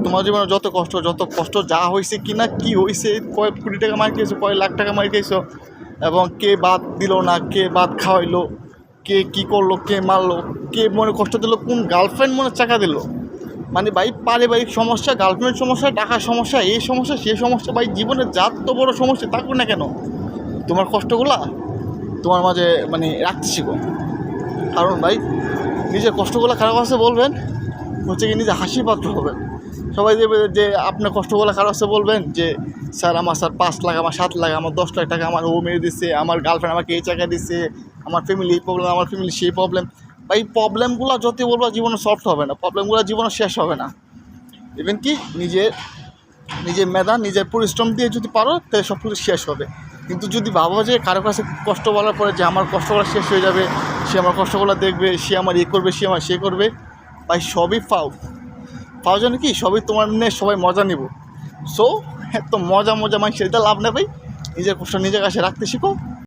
তোমার জীবনে যত কষ্ট যা হয়েছে কি না কি হয়েছে, কয় কোটি টাকা মার খেয়েছো, কয় লাখ টাকা মার খেয়েছো, এবং কে বাদ দিল না, কে বাদ খাওয়াইলো, কে কী করলো, কে মারলো, কে মনে কষ্ট দিল, কোন গার্লফ্রেন্ড মনে চাকা দিল। মানে ভাই পারিবারিক সমস্যা, গার্লফ্রেন্ড সমস্যা, টাকার সমস্যা, এই সমস্যা সেই সমস্যা, ভাই জীবনের যা তো বড় সমস্যা থাকুক না কেন, তোমার কষ্টগুলা তোমার মাঝে মানে রাখতে শিখো। কারণ ভাই নিজের কষ্টগুলো কারো কাছে বলবেন হচ্ছে কি নিজে হাসির পাত্র হবেন। সবাই দেবে যে আপনার কষ্টগুলো কারো কাছে বলবেন যে স্যার 5 লাখ, আমার 7 লাখ, আমার 10 লাখ টাকা আমার ও মেরে দিচ্ছে, আমার গার্লফ্রেন্ড আমাকে এই টাকা দিচ্ছে, আমার ফ্যামিলি এই প্রবলেম, আমার ফ্যামিলি সেই প্রবলেম। ভাই প্রবলেমগুলো যতই বলবো জীবনে সলভ হবে না, প্রবলেমগুলো জীবনে শেষ হবে না। ইভেন কি নিজের মেধা, নিজের পরিশ্রম দিয়ে যদি পারো তাহলে সব কিছু শেষ হবে। কিন্তু যদি ভাবো যে কারো কাছে কষ্ট বলার পরে যে আমার কষ্টগুলো শেষ হয়ে যাবে, সে আমার কষ্টগুলো দেখবে, সে আমার করবে, সে আমার করবে, ভাই সবই পাও যেন কি সবই তোমার নিয়ে সবাই মজা নিব। সো এত মজা মানে সেটা লাভ নেই ভাই। নিজের কষ্ট নিজের কাছে রাখতে শিখো।